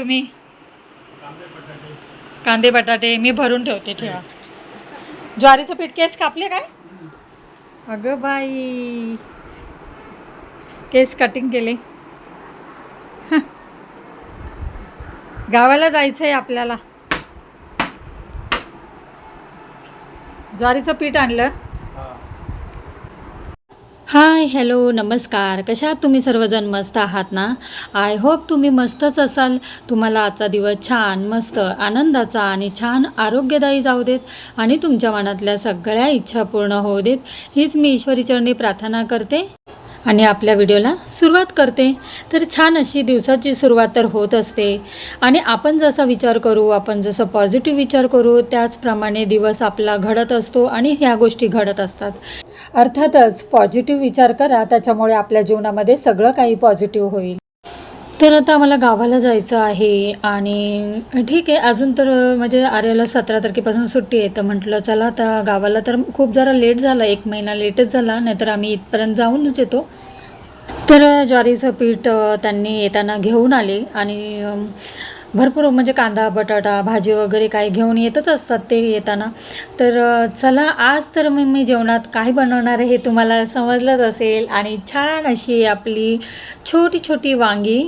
तुम्ही? कांदे बटाटे मी भरून ठेवते, ठेवा. ज्वारीचं पीठ. केस कापले काय? अगं बाई, केस कटिंग केले. गावाला जायचंय आपल्याला. ज्वारीचं पीठ आणलं. हाय, हॅलो, नमस्कार. कशा आहात तुम्ही सर्वजण? मस्त आहात ना? आय होप तुम्ही मस्तच असाल. तुम्हाला आजचा दिवस छान, मस्त, आनंदाचा आणि छान आरोग्यदायी जाऊ देत आणि तुमच्या मनातल्या सगळ्या इच्छा पूर्ण होऊ देत, हीच मी ईश्वरीचरणी प्रार्थना करते आणि आपल्या व्हिडिओला सुरुवात करते. तर छान अशी दिवसाची सुरुवात तर होत असते आणि आपण जसा विचार करू, आपण जसं पॉझिटिव्ह विचार करू, त्याचप्रमाणे दिवस आपला घडत असतो आणि ह्या गोष्टी घडत असतात. अर्थातच पॉझिटिव्ह विचार करा, त्याच्यामुळे आपल्या जीवनामध्ये सगळं काही पॉझिटिव्ह होईल. तर आता मला गावाला जायचं आहे आणि ठीक आहे, अजून तर म्हणजे आर्याला 17 तारखेपासून सुट्टी आहे. तर म्हटलं चला आता गावाला. तर खूप जरा लेट झाला, 1 महिना लेटच झाला, नाहीतर आम्ही इथपर्यंत जाऊनच येतो. तर ज्वारीचं पीठ त्यांनी येताना घेऊन आले आणि भरपूर म्हणजे कांदा बटाटा भाजी वगैरे काय घेऊन येतच असतात ते येताना. तर चला आज तर मी जेवणात काय बनवणार आहे हे तुम्हाला समजलंच असेल. आणि छान अशी आपली छोटी छोटी वांगी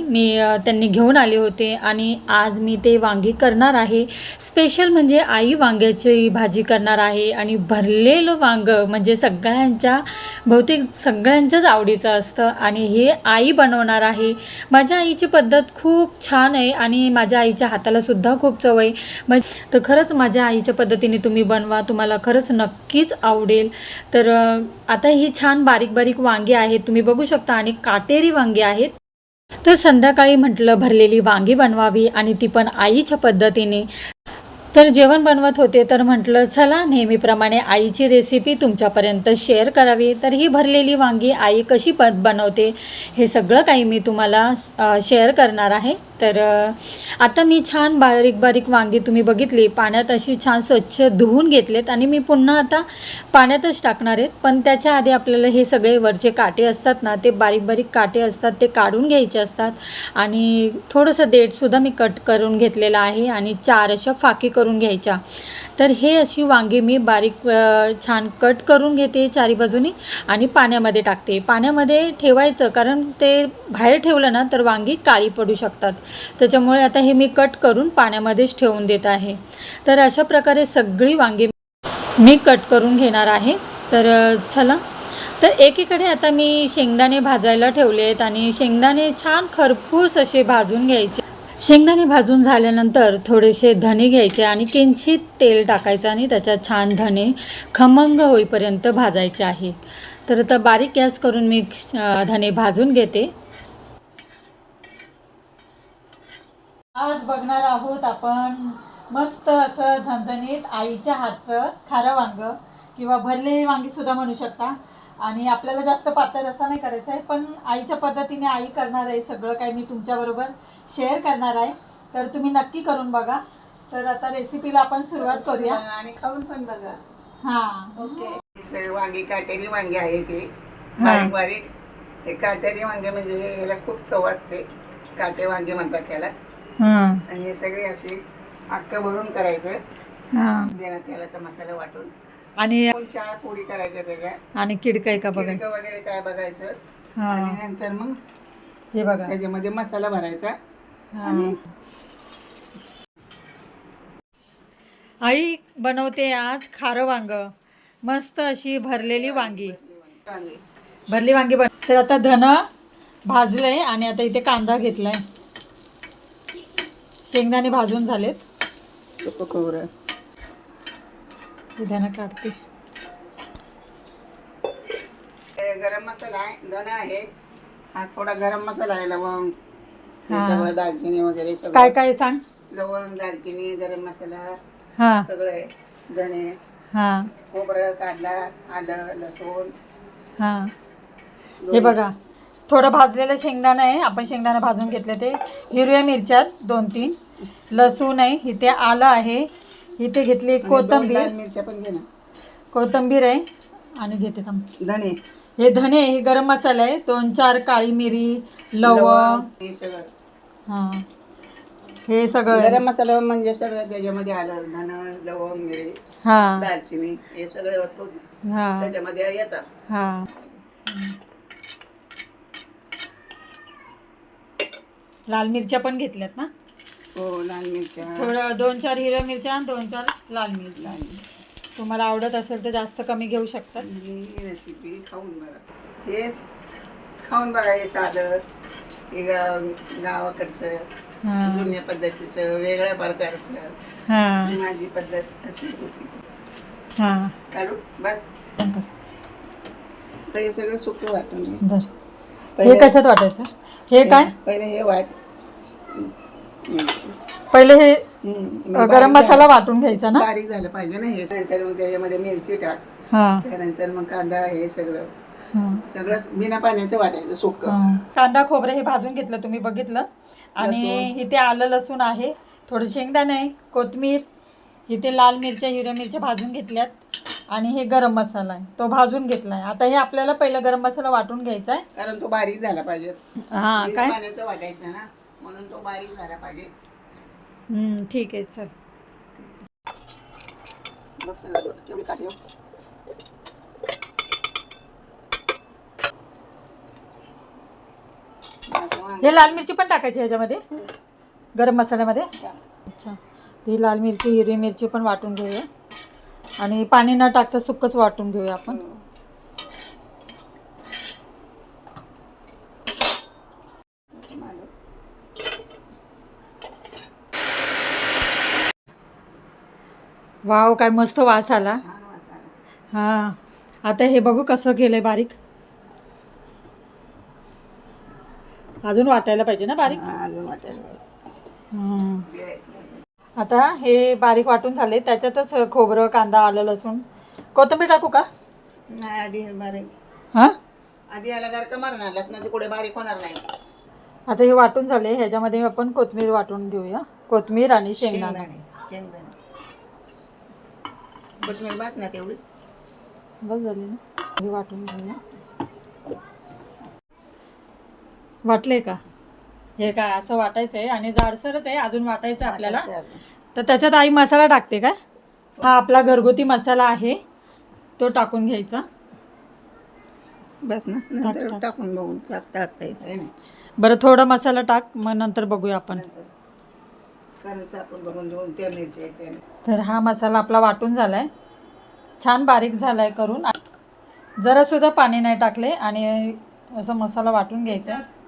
त्यांनी घेऊन आले होते आणि आज मी ते वांगी करणार आहे. स्पेशल म्हणजे आई वांग्याची भाजी करणार आहे आणि भरलेलं वांगं म्हणजे बहुतेक सगळ्यांच्याच आवडीचं असतं आणि हे आई बनवणार आहे. माझ्या आईची पद्धत खूप छान आहे आणि माझ्या आईच्या हाताला सुद्धा खूप चव आहे. तर खरंच माझ्या आईच्या पद्धतीने तुम्ही बनवा, तुम्हाला खरंच नक्कीच आवडेल. तर आता ही छान बारीक बारीक वांगी आहेत, तुम्ही बघू शकता, आणि काटेरी वांगी आहेत. तर संध्याकाळी म्हटलं भरलेली वांगी बनवावी आणि ती पण आईच्या पद्धतीने. तर जेवण बनवत होते तर म्हटलं चला नेहमीप्रमाणे आईची रेसिपी तुमच्यापर्यंत शेअर करावी. तर ही भरलेली वांगी आई कशी बनवते हे सगळं काही मी तुम्हाला शेअर करणार आहे. तर आता मी छान बारीक बारीक वांगी तुम्ही बघितली, पाण्यात अशी छान स्वच्छ धुवून घेतलेत आणि मी पुन्हा आता पाण्यातच टाकणार आहेत. पण त्याच्या आधी आपल्याला हे सगळे वरचे काटे असतात ना, ते बारीक बारीक काटे असतात, ते काढून घ्यायचे असतात. आणि थोडंसं देठसुद्धा मी कट करून घेतलेलं आहे आणि 4 अशा फाकी करून घ्यायच्या. तर हे अशी वांगी मी बारीक छान कट करून घेते चारी बाजूनी आणि पाण्यामध्ये टाकते. पाण्यामध्ये ठेवायचं, कारण ते बाहेर ठेवलं ना तर वांगी काळी पडू शकतात. त्याच्यामुळे आता हे मी कट करून पाण्यामध्येच ठेवून देत आहे. तर अशा प्रकारे सगळी वांगी मी कट करून घेणार आहे. तर चला, तर एकीकडे आता मी शेंगदाणे भाजायला ठेवले आहेत आणि शेंगदाणे छान खरपूस असे भाजून घ्यायचे. शेंगदाणे भाजून झाल्यानंतर थोडेसे धणे घ्यायचे आणि किंचित तेल टाकायचं आणि त्याच्यात छान धणे खमंग होईपर्यंत भाजायचे आहेत. तर आता बारीक गॅस करून मी धणे भाजून घेते. आज बघणार आहोत आपण मस्त असं झणझणीत आईच्या हातचं खारं वांगं किंवा भरलेली वांगी सुद्धा म्हणू शकता. आणि आपल्याला जास्त पातळ असं नाही करायचं आहे, पण आईच्या पद्धतीने आई करणार आहे. सगळं काही मी तुमच्याबरोबर शेअर करणार आहे, तर तुम्ही नक्की करून बघा. तर आता रेसिपीला आपण सुरुवात करूया आणि खाऊन पण बघा. हां, ओके. वांगी काटेरी वांगी आहे ती बारीक बारीक. हे काटेरी वांगे म्हणजे याला खूप चव असते, काटे वांगे म्हणतात त्याला. आणि हे सगळे असे अख्खं भरून करायचं, बिना तेलाचा मसाला वाटून आणि 4 पोळी करायच्या त्याच्या. आणि किडकाय का बघा किडकं वगैरे काय बघायचं आणि नंतर मग हे बघा त्याच्यामध्ये मसाला भरायचा. आणि आई बनवते आज खारं वांग, मस्त अशी भरलेली वांगी. भरली वांगी तर आता धन भाजलंय आणि आता इथे कांदा घेतलाय. शेंगदाणे भाजून झालेत. खोबरं धन काढते. गरम मसाला आहे, धन आहे, हा थोडा गरम मसाला आहे, लवंग, सगळं दालचिनी वगैरे सगळं. काय काय सांग. लवंग, दालचिनी, गरम मसाला, हां सगळं आहे. धणे, हां खोबरं, कांदा, आलं, लसूण. हां हे बघा थोडं भाजलेलं शेंगदाणं आहे, आपण शेंगदाणं भाजून घेतले. ते हिरव्या मिरच्या 2-3, लसूण आहे, इथे आलं आहे, इथे घेतली कोथिंबीर. मिरच्या पण घे ना. कोथिंबीर आहे आणि घेते थांब. धणे, हे धने, हे गरम मसाला आहे, 2-4 काळी मिरी, लवंग. हे सगळं. हां हे सगळं गरम मसाला म्हणजे सगळं त्याच्यामध्ये आलं, धन, लवंग, मिरे, हां दालचिनी हे सगळे वस्तू हां त्याच्यामध्ये येतात. हां. लाल मिरच्या पण घेतल्यात ना? हो, लाल मिरच्या, थोडं 2-4 हिरव्या मिरच्या आणि 2-4 लाल मिरच्या. लाल तुम्हाला आवडत असेल तर जास्त कमी घेऊ शकतात. ही रेसिपी खाऊन बघा. हेच खाऊन बघा. हे साधं, हे गावाकडचं हां जुन्या पद्धतीचं वेगळ्या प्रकारचं. हां माझी पद्धत अशी होती. हां. काढू बस. तर हे सगळं सुकं वाटून घे. बरं. हे पहिले- कशात वाटायचं? हे काय? पहिले हे वाट. पहिले हे बारीक गरम मसाला झालं- वाटून घ्यायचा ना? बारीक झालं पाहिजे ना हे. नंतर मग त्याच्यामध्ये मिरची टाक. हां त्यानंतर मग कांदा, हे सगळं हां सगळं बिना पाण्याचं वाटायचं सुकं. हां. कांदा खोबरं हे भाजून घेतलं, तुम्ही बघितलं. आणि लसूण. इथे आलं लसूण आहे, थोडं शेंगदाणे आहे, कोथिंबीर, इथे लाल मिरच्या हिरव्या मिरच्या भाजून घेतल्यात. आणि हे गरम मसाला आहे, तो भाजून घेतला आहे. आता हे आपल्याला पहिलं गरम मसाला वाटून घ्यायचा आहे. कारण तो बारीक झाला पाहिजे. हां बिना काय? पाण्याचं वाटायचं ना, म्हणून तो बारीक झाला पाहिजे. ठीक आहे, चल. बघ सगळं केवढी काठी हो. हे लाल मिरची पण टाकायची ह्याच्यामध्ये गरम मसाल्यामध्ये. अच्छा. ती लाल मिरची हिरवी मिरची पण वाटून घेऊया आणि पाणी न टाकता सुक्कच वाटून घेऊया आपण. वाव, काय मस्त वास आला. छान वास आला. हां. आता हे बघू कसं केलंय बारीक. अजून वाटायला पाहिजे ना बारीक. हा, अजून वाटायला पाहिजे. आता हे बारीक वाटून झाले, त्याच्यातच खोबरं, कांदा, आलं लसूण, कोथिंबीर टाकू का? नाही, आधी बारीक. हां. आधी याला गारका मारून आलात ना, ते कुठे बारीक होणार नाही. आता हे वाटून झाले, ह्याच्यामध्ये आपण कोथिंबीर वाटून घेऊया. कोथिंबीर आणि शेंगदाणा. शेंगदाणे कोथिंबीर बात ना तेवढी. बस झाली ना. हे वाटून घेऊया. वाटले का? हे काय असं वाटायचं आहे आणि जाडसरच आहे, अजून वाटायचं आहे आपल्याला. तर त्याच्यात आई मसाला टाकते काय? हा आपला घरगुती मसाला आहे, तो टाकून घ्यायचा. बस ना, नंतर टाकून बघून टाकता येत. बरं, थोडा मसाला टाक, मग नंतर बघूया आपण. कारण चाकून बघून घेऊन त्या मिरच्या आहेत त्या. तर हा मसाला आपला वाटून झाला आहे, छान बारीक झाला आहे करून. जरासुद्धा पाणी नाही टाकले आणि असा मसाला वाटून घ्यायचा आहे.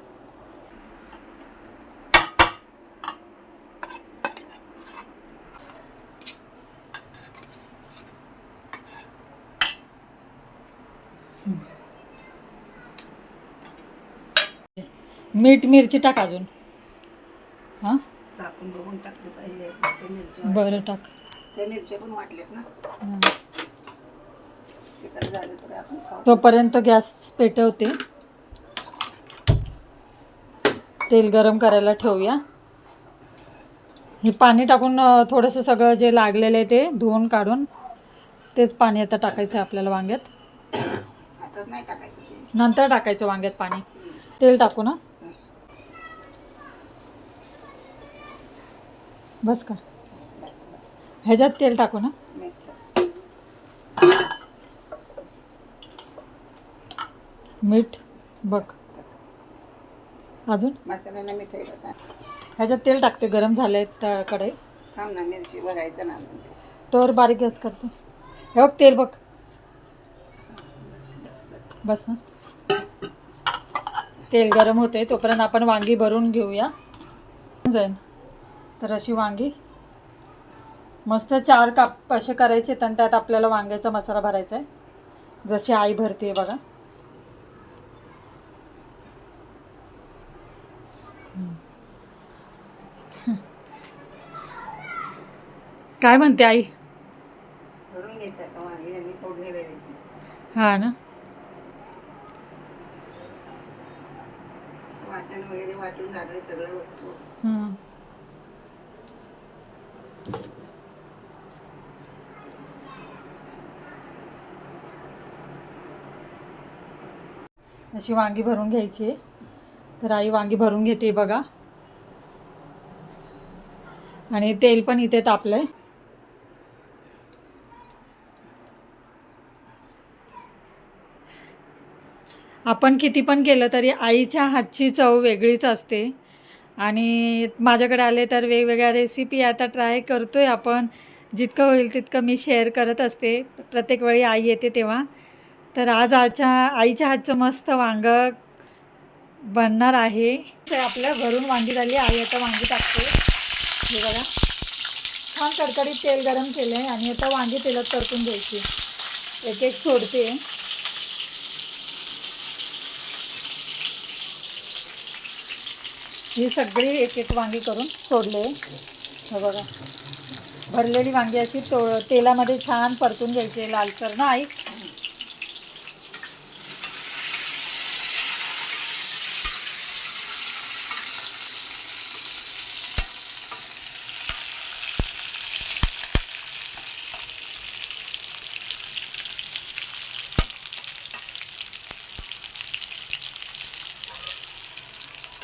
मीठ मिरची टाक अजून. हां चाकून बघून टाकली पाहिजे त्या मिरच्या. बरं टाक. त्या मिरच्या पण वाटल्यात ना, ते काय झालं तर आपण खाऊ. तोपर्यंत गॅस पेटवते, तेल गरम करायला ठेवूया. हे पाणी टाकून थोडंसं सगळं जे लागलेलं आहे ते धुवून काढून तेच पाणी आता टाकायचं आहे आपल्याला वांग्यात. आताच नाही टाकायचं ते, नंतर टाकायचं वांग्यात पाणी. तेल टाकू ना? बस का? ह्याच्यात तेल टाकू ना? मीठ बघ. अजून मसाल्याला मीठ आहे का? ह्याच्यात तेल टाकते, गरम झाले कढई. थांब ना, मिरची भरायचं ना अजून ते. तर बारीक गॅस करते. हे बघ तेल बघ. बस ना. तेल गरम होते तोपर्यंत आपण वांगी भरून घेऊया. जाईल तर अशी वांगी मस्त 4 काप असे करायचे, आणि त्यात आपल्याला वांग्याचा मसाला भरायचा आहे, जशी आई भरते बघा. काय म्हणते आई? भरून घ्यायचं वांगी आणि फोडणी द्यायची. हा ना. वाटण वगैरे वाटून झालं सगळं वस्तू. अशी वांगी भरून घ्यायची. तर आई वांगी भरून घेते बघा. आणि तेल पण इथे तापलंय. आपण किती पण केलं तरी आईच्या हातची चव वेगळीच असते. आणि माझ्याकडे आले तर वेगवेगळ्या रेसिपी आता ट्राय करतो आहे आपण. जितकं होईल तितकं मी शेअर करत असते प्रत्येक वेळी आई येते तेव्हा. तर आज आईच्या हातचं मस्त वांगं बनणार आहे. तर आपल्या घरून वांगी झाली. आई आता वांगी टाकते. हे बघा, छान कडकडीत तेल गरम केलं आहे आणि आता वांगी तेलात परतून घ्यायची. एक एक सोडते. ही सगळी एक एक वांगी करून सोडले. हे बघा, भरलेली वांगी अशी तेलामध्ये छान परतून घ्यायची लालसर ना आई.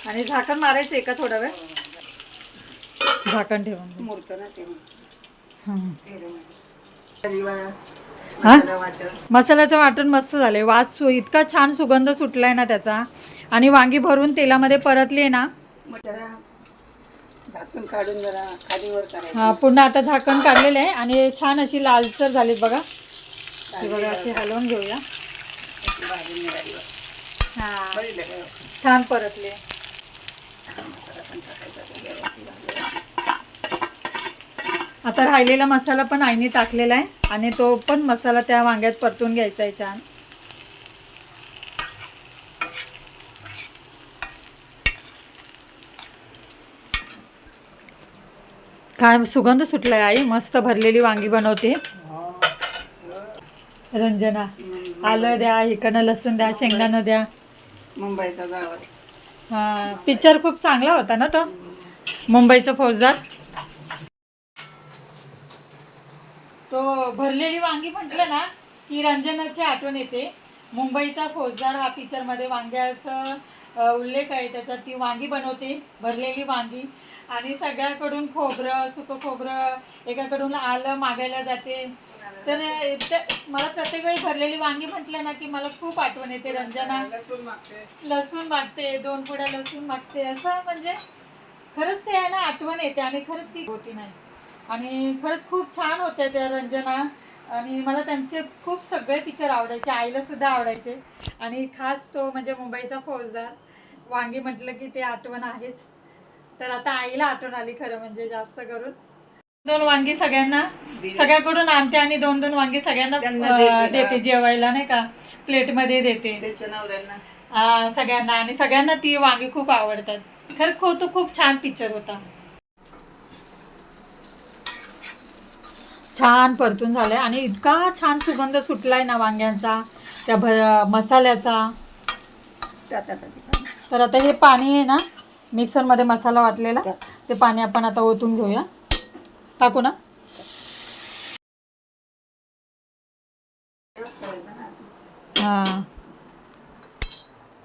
आणि झाकण मारायचं आहे का थोडा वेळ? झाकण ठेवून. मुरतं ना ते हां. तेलामध्ये. हा? मसाला वाटण. मसाल्याचं वाटण मस्त झालंय. इतका छान सुगंध सुटलाय ना त्याचा. आणि वांगी भरून तेलामध्ये परतली आहे ना. मग जरा झाकण काढून जरा खालीवर करायचं. हा, पुन्हा आता झाकण काढलेलं आहे आणि छान अशी लालसर झालीत बघा. हे बघा, अशी हलवून घेऊया. भाजी मिळाली. हा, बघितलं का? छान परतले. मसाला पण टाकायचा. आता राहिलेला मसाला पण आईने टाकलेला आहे आणि तो पण मसाला त्या वांग्यात परतून घ्यायचा आहे छान. काय सुगंध सुटलाय आई. मस्त भरलेली वांगी बनवते रंजना. आलं द्या, इकडनं लसूण द्या, शेंगदाणं द्या. मुंबईचा जावा. हा, पिक्चर खूप चांगला होता ना तो, मुंबईचा फौजदार. तो भरलेली वांगी म्हटलं ना की रंजनाची आठवण येते. मुंबईचा फौजदार हा पिक्चरमध्ये वांग्याचा उल्लेख आहे. त्याच्यात ती वांगी बनवते, भरलेली वांगी. आणि सगळ्याकडून खोबरं, सुकं खोबरं, एकाकडून आलं मागायला जाते. तर मला प्रत्येक वेळी भरलेली वांगी म्हटलं ना की मला खूप आठवण येते. रंजना लसूण मागते, 2 पुड्या लसूण मागते. असं म्हणजे खरंच ते आहे ना, आठवण येते. आणि खरंच ती होती नाही. आणि खरंच खूप छान होत्या त्या रंजना. आणि मला त्यांचे खूप सगळे पिक्चर आवडायचे. आईला सुद्धा आवडायचे. आणि खास तो म्हणजे मुंबईचा फौजदार. वांगी म्हटलं की ते आठवण आहेच. तर आता आईला आठवण आली खरं म्हणजे जास्त करून. 2 वांगी सगळ्याकडून आणते आणि 2-2 वांगी सगळ्यांना देते जेवायला, नाही का, प्लेटमध्ये देते सगळ्यांना. आणि सगळ्यांना ती वांगी खूप आवडतात. खरं तो खूप छान पिक्चर होता. छान परतून झालंय आणि इतका छान सुगंध सुटलाय ना वांग्यांचा, त्या मसाल्याचा. तर आता हे पाणी आहे ना, मिक्सरमध्ये मसाला वाटलेला, ते पाणी आपण आता ओतून घेऊया. टाकू ना? हां.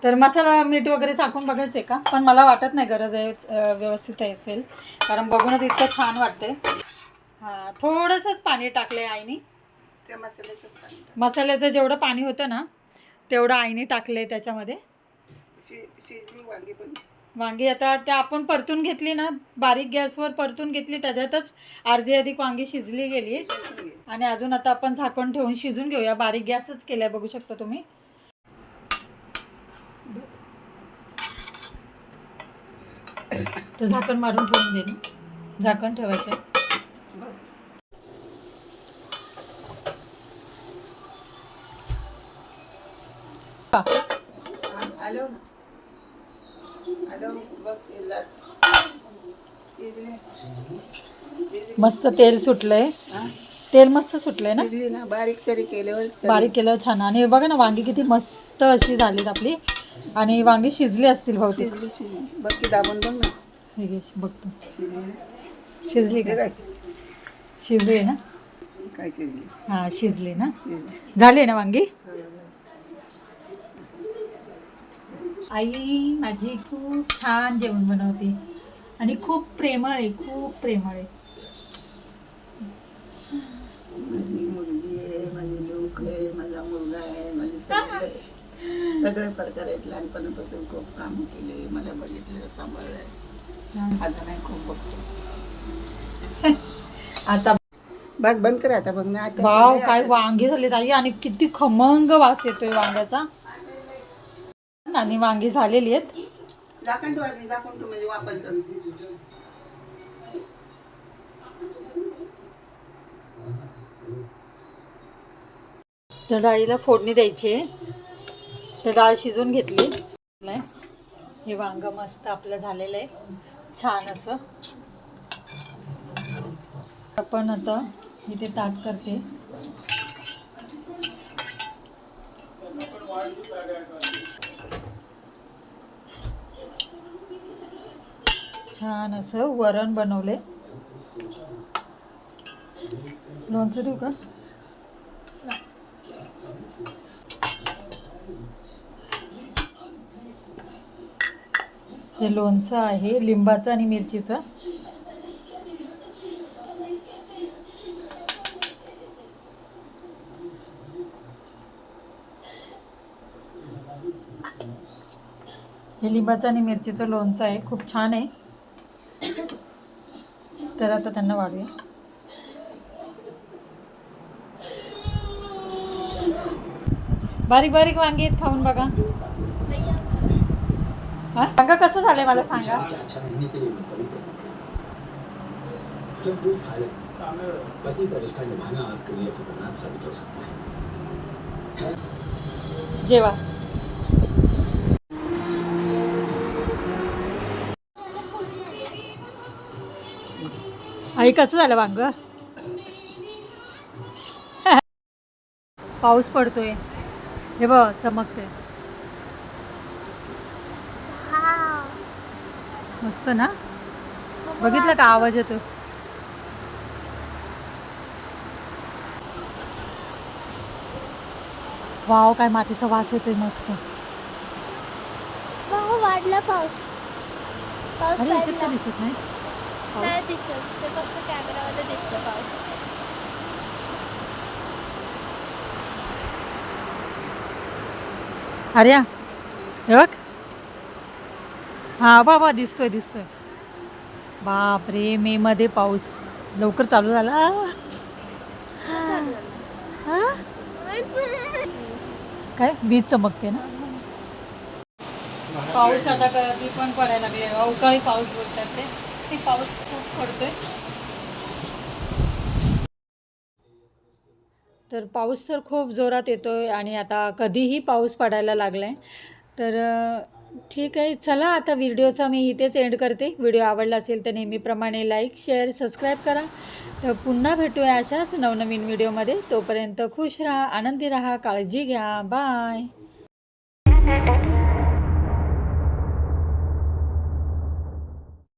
तर मसाला मीठ वगैरे टाकून बघायचं आहे का? पण मला वाटत नाही गरज आहे, व्यवस्थित असेल. कारण बघूनच इतकं छान वाटतंय. हां, थोडंसंच पाणी टाकलंय आईने. मसाल्याचं जेवढं पाणी होतं ना तेवढं आईने टाकलंय त्याच्यामध्ये. वांगी आता त्या आपण परतून घेतली ना, बारीक गॅसवर परतून घेतली. त्याच्यातच अर्धी वांगी शिजली गेली. आणि अजून आता आपण झाकण ठेवून शिजून घेऊया. बारीक गॅसच केलाय, बघू शकता तुम्ही. तर झाकण मारून ठेवून दे. झाकण ठेवायचं. मस्त तेल सुटलंय. तेल मस्त सुटलंय ना. बारीक केलं छान. आणि बघा ना वांगी किती मस्त अशी झालीत आपली. आणि वांगी शिजली असतील बहुतेक. बाकी दाबून बघ ना. हे घे, बघतो. शिजली का? शिजली ना. काय शिजली? हां, शिजली ना. झाली ना वांगी. आई माझी खूप छान जेवण बनवते. आणि खूप प्रेमळ आहे, खूप प्रेमळ आहे. माझी मुलगी आहे, माझी लोक आहे, माझा मुलगा आहे, माझे सगळे प्रकार आहेत. लहानपणापासून खूप काम केले, मला बघितलं, सांभाळलंय. आता नाही, खूप बघतो. आता बस बंद कर आता, बघ ना आता. वाव, काय वांगी झाली ताई, आणि किती खमंग वास येतोय वांग्याचा. आणि वांगी झालेली आहेत. झाकण ठेवायचं, झाकून ठेव म्हणजे वापरतो. तर डाळीला फोडणी द्यायची आहे. तर डाळ शिजवून घेतली. हे वांग मस्त आपलं झालेलं आहे, छान असं. आपण आता इथे ताट करते. छान असं वरण बनवले. लोणचं देऊ का? हे लोणचं आहे लिंबाचं आणि मिरचीचं. हे लिंबाचं आणि मिरचीचं लोणचं आहे, खूप छान आहे. तर आता त्यांना वाढूया. बारीक बारीक वांगी आहेत, खाऊन बघा. वांग कसं झालंय मला सांगा. जेवा. आई कसं झालं वांग. पाऊस पडतोय, हे बघ चमकते. मस्त ना. बघितलं का आवाज येतो. वाव, काय मातीचा वास येतोय मस्त. वाढला पाऊस. पाऊस अरे याच्यात वाढला. तर दिसत नाही. नाही दिसत, ते फक्त कॅमेरामध्ये दिसतं पाऊस. अरे हे बघ. हा बाबा, दिसतोय दिसतोय. बापरे, मे मध्ये पाऊस लवकर चालू झाला. काय वीज चमकते ना. पाऊस आता कधी पण पडायला लागले. अवकाळी पाऊस बोलतात ते पाऊस खूप पडतोय. तर पाऊस तर खूप जोरात येतोय आणि आता कधीही पाऊस पडायला लागलाय. तर ठीक आहे, चला आता व्हिडिओचा मी इथेच एंड करते. व्हिडिओ आवडला असेल तर नेहमीप्रमाणे लाईक, शेअर, सबस्क्राईब करा. तर पुन्हा भेटूया अशाच नवनवीन व्हिडिओमध्ये. तोपर्यंत खुश राहा, आनंदी राहा, काळजी घ्या. बाय.